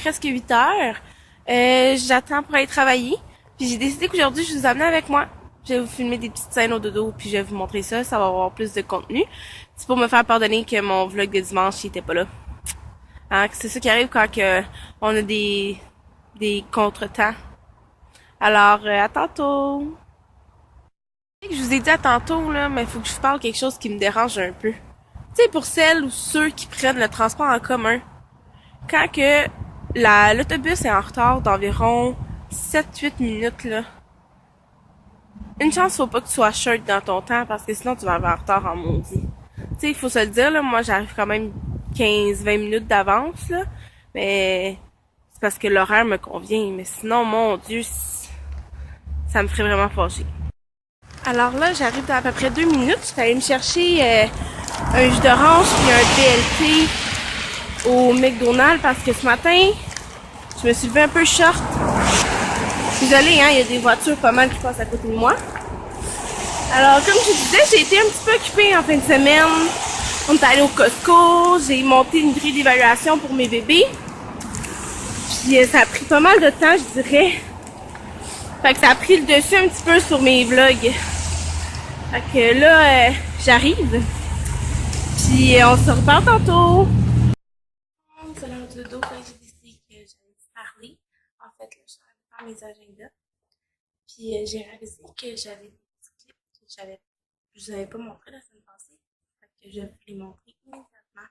presque 8 heures. J'attends pour aller travailler. Puis j'ai décidé qu'aujourd'hui, je vous amener avec moi. Je vais vous filmer des petites scènes au dodo, puis je vais vous montrer ça. Ça va avoir plus de contenu. C'est pour me faire pardonner que mon vlog de dimanche, il était pas là. Hein, c'est ça qui arrive quand on a des contretemps. Alors, à tantôt! Je vous ai dit à tantôt, là, mais il faut que je vous parle quelque chose qui me dérange un peu. Tu sais, pour celles ou ceux qui prennent le transport en commun, quand que l'autobus est en retard d'environ 7-8 minutes, là, une chance, faut pas que tu sois short dans ton temps, parce que sinon tu vas avoir en retard en maudit. Tu sais, il faut se le dire, là, moi j'arrive quand même 15-20 minutes d'avance, là, mais c'est parce que l'horaire me convient, mais sinon, mon Dieu, ça me ferait vraiment fâcher. Alors là, j'arrive dans à peu près 2 minutes. Je suis allée me chercher un jus d'orange puis un BLT au McDonald's parce que ce matin, je me suis levée un peu short. Désolée, hein, il y a des voitures pas mal qui passent à côté de moi. Alors, comme je disais, j'ai été un petit peu occupée en fin de semaine. On est allé au Costco, j'ai monté une grille d'évaluation pour mes bébés. Puis ça a pris pas mal de temps, je dirais. Fait que ça a pris le dessus un petit peu sur mes vlogs. Fait que là, j'arrive. Puis on se reparle tantôt. C'est l'heure du dodo, j'ai décidé que j'allais vous parler. En fait, là, je suis en train de faire mes agendas. Puis j'ai réalisé que j'avais des petits clips que je vous avais pas montré la semaine passée. Fait que je vais vous les montrer immédiatement.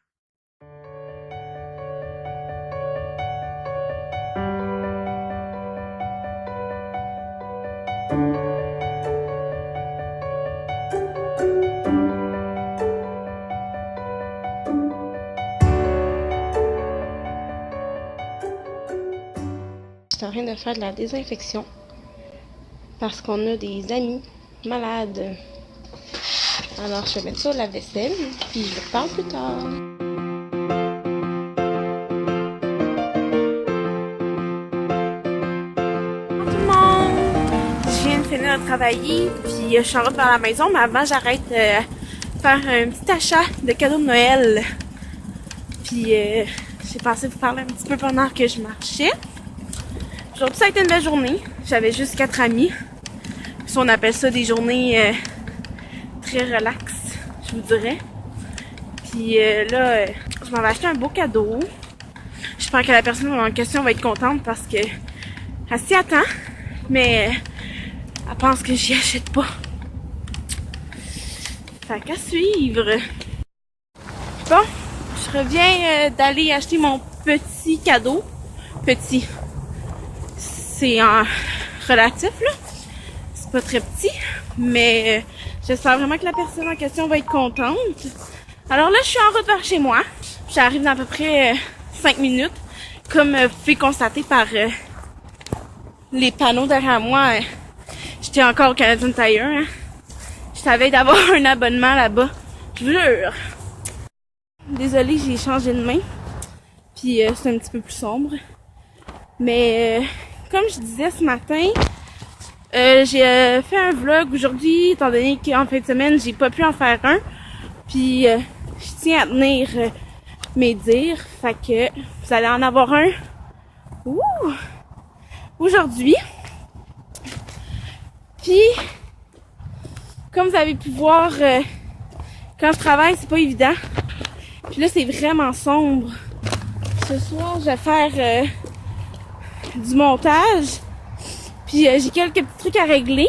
Je suis en train de faire de la désinfection parce qu'on a des amis malades. Alors je vais mettre ça au lave-vaisselle puis je vous reparle plus tard. Bonjour tout le monde! Je viens de finir de travailler puis je suis en route vers la maison, mais avant j'arrête faire un petit achat de cadeaux de Noël. Puis j'ai pensé vous parler un petit peu pendant que je marchais. Aujourd'hui, ça a été une belle journée. J'avais juste 4 amis. Puis on appelle ça des journées très relax, je vous dirais. Puis là, je m'en vais acheter un beau cadeau. J'espère que la personne en question va être contente parce que elle s'y attend, mais elle pense que j'y achète pas. Fait qu'à suivre. Bon, je reviens d'aller acheter mon petit cadeau. Petit. C'est en relatif, là. C'est pas très petit, mais j'espère vraiment que la personne en question va être contente. Alors là, je suis en route vers chez moi. J'arrive dans à peu près 5 minutes. Comme vous pouvez constater par les panneaux derrière moi, j'étais encore au Canadian Tire. Hein. Je savais d'avoir un abonnement là-bas. Je vous jure. Désolée, j'ai changé de main. Puis c'est un petit peu plus sombre. Mais comme je disais ce matin, j'ai fait un vlog aujourd'hui, étant donné qu'en fin de semaine, j'ai pas pu en faire un. Puis je tiens à tenir mes dires. Fait que vous allez en avoir un aujourd'hui. Puis, comme vous avez pu voir, quand je travaille, c'est pas évident. Puis là, c'est vraiment sombre. Ce soir, je vais faire du montage. Puis j'ai quelques petits trucs à régler.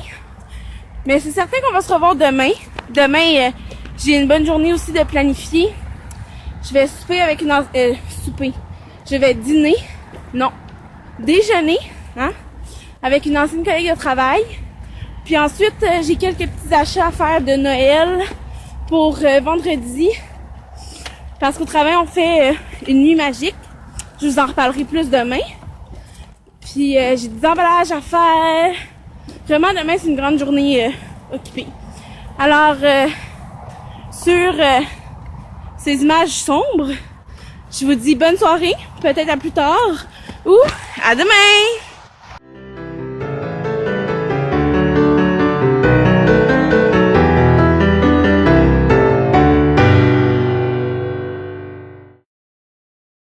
Mais c'est certain qu'on va se revoir demain. Demain, j'ai une bonne journée aussi de planifier. Je vais souper avec une... souper. Je vais dîner. Non. Déjeuner. Hein? Avec une ancienne collègue de travail. Puis ensuite, j'ai quelques petits achats à faire de Noël pour vendredi. Parce qu'au travail, on fait une nuit magique. Je vous en reparlerai plus demain. Puis j'ai des emballages à faire. Vraiment, demain, c'est une grande journée occupée. Alors, sur ces images sombres, je vous dis bonne soirée, peut-être à plus tard, ou à demain!